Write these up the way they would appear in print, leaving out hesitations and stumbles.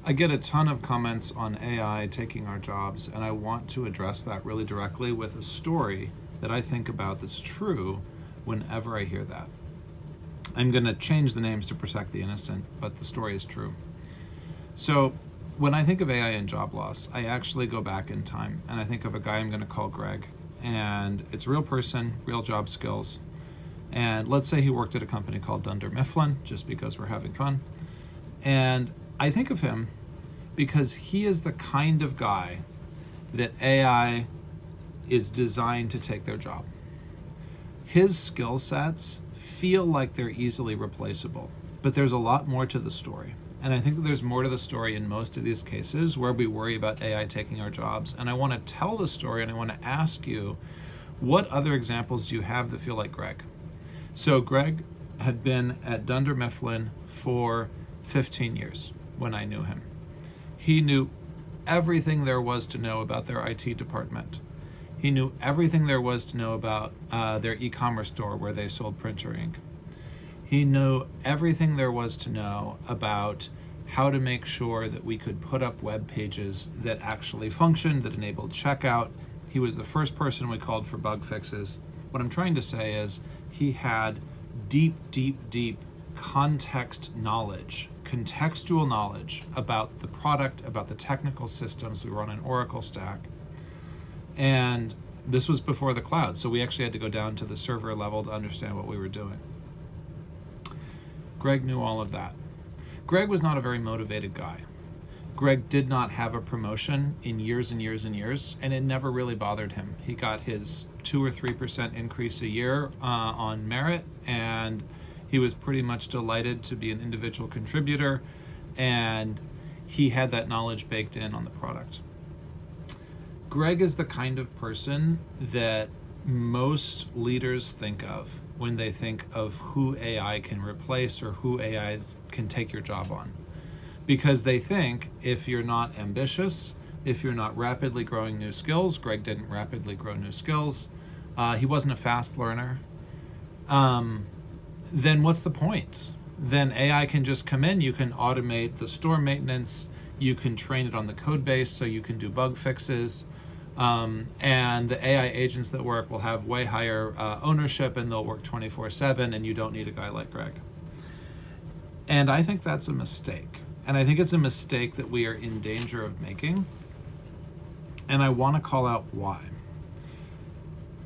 I get a ton of comments on AI taking our jobs, and I want to address that really directly with a story that I think about that's true whenever I hear that. I'm going to change the names to protect the innocent, but the story is true. So when I think of AI and job loss, I actually go back in time, and I think of a guy I'm going to call Greg, and it's a real person, real job skills. And let's say he worked at a company called Dunder Mifflin, just because we're having fun. And I think of him because he is the kind of guy that AI is designed to take their job. His skill sets feel like they're easily replaceable, but there's a lot more to the story. And I think there's more to the story in most of these cases where we worry about AI taking our jobs. And I want to tell the story, and I want to ask you, what other examples do you have that feel like Greg? So Greg had been at Dunder Mifflin for 15 years when I knew him. He knew everything there was to know about their IT department. He knew everything there was to know about their e-commerce store where they sold printer ink. He knew everything there was to know about how to make sure that we could put up web pages that actually functioned, that enabled checkout. He was the first person we called for bug fixes. What I'm trying to say is he had deep, deep, deep context knowledge, contextual knowledge about the product, about the technical systems. We were on an Oracle stack. And this was before the cloud, so we actually had to go down to the server level to understand what we were doing. Greg knew all of that. Greg was not a very motivated guy. Greg did not have a promotion in years and years and years, and it never really bothered him. He got his 2 or 3% increase a year on merit, and he was pretty much delighted to be an individual contributor, and he had that knowledge baked in on the product. Greg is the kind of person that most leaders think of when they think of who AI can replace or who AI can take your job on. Because they think if you're not ambitious, if you're not rapidly growing new skills, Greg didn't rapidly grow new skills, he wasn't a fast learner, then what's the point? Then AI can just come in, you can automate the store maintenance, you can train it on the code base so you can do bug fixes, and the AI agents that work will have way higher ownership, and they'll work 24/7, and you don't need a guy like Greg. And I think that's a mistake. And I think it's a mistake that we are in danger of making. And I want to call out why.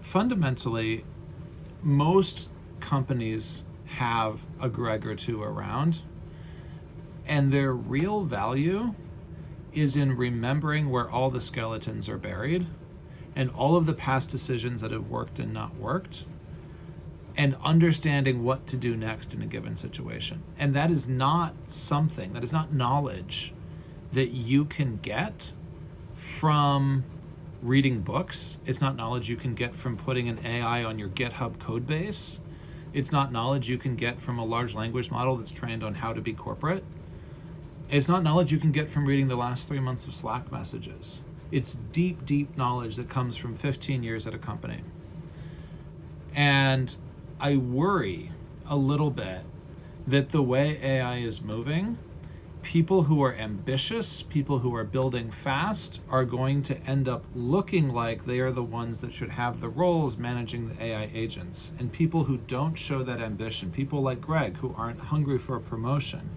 Fundamentally, most companies have a Greg or two around, and their real value is in remembering where all the skeletons are buried and all of the past decisions that have worked and not worked, and understanding what to do next in a given situation. And that is not something, that is not knowledge that you can get from reading books. It's not knowledge you can get from putting an AI on your GitHub code base. It's not knowledge you can get from a large language model that's trained on how to be corporate. It's not knowledge you can get from reading the last 3 months of Slack messages. It's deep, deep knowledge that comes from 15 years at a company. And I worry a little bit that the way AI is moving, people who are ambitious, people who are building fast, are going to end up looking like they are the ones that should have the roles managing the AI agents. And people who don't show that ambition, people like Greg, who aren't hungry for a promotion,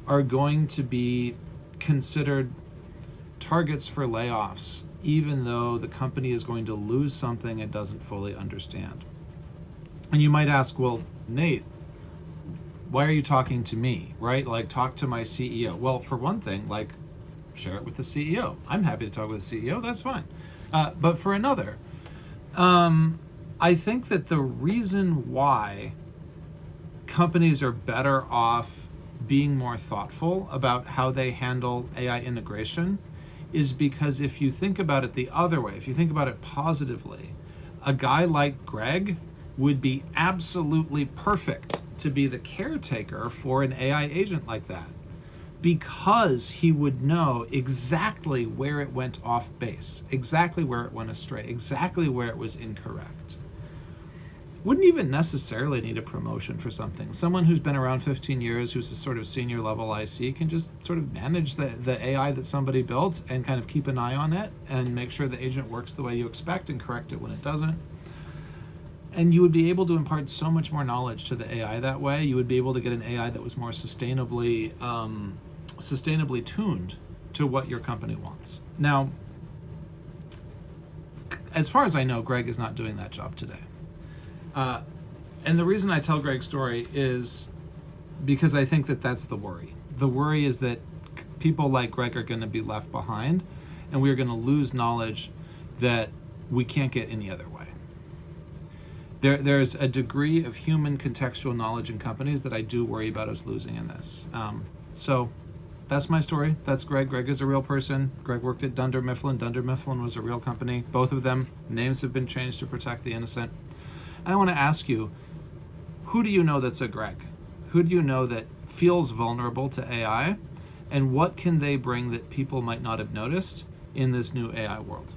are going to be considered targets for layoffs, even though the company is going to lose something it doesn't fully understand. And you might ask, well, Nate, why are you talking to me, right? Like, talk to my CEO. Well, for one thing, like, share it with the CEO. I'm happy to talk with the CEO, that's fine. But for another, I think that the reason why companies are better off being more thoughtful about how they handle AI integration is because if you think about it the other way, if you think about it positively, a guy like Greg would be absolutely perfect to be the caretaker for an AI agent like that, because he would know exactly where it went off base, exactly where it went astray, exactly where it was incorrect. wouldn't even necessarily need a promotion for something. Someone who's been around 15 years, who's a sort of senior level IC, can just sort of manage the AI that somebody built and kind of keep an eye on it and make sure the agent works the way you expect and correct it when it doesn't. And you would be able to impart so much more knowledge to the AI that way. You would be able to get an AI that was more sustainably tuned to what your company wants. Now, as far as I know, Greg is not doing that job today. And the reason I tell Greg's story is because I think that that's the worry. The worry is that people like Greg are going to be left behind, and we're going to lose knowledge that we can't get any other way. There's a degree of human contextual knowledge in companies that I do worry about us losing in this. So that's my story. That's Greg. Greg is a real person. Greg worked at Dunder Mifflin. Dunder Mifflin was a real company. Both of them, names have been changed to protect the innocent. And I want to ask you, who do you know that's a Greg? Who do you know that feels vulnerable to AI? And what can they bring that people might not have noticed in this new AI world?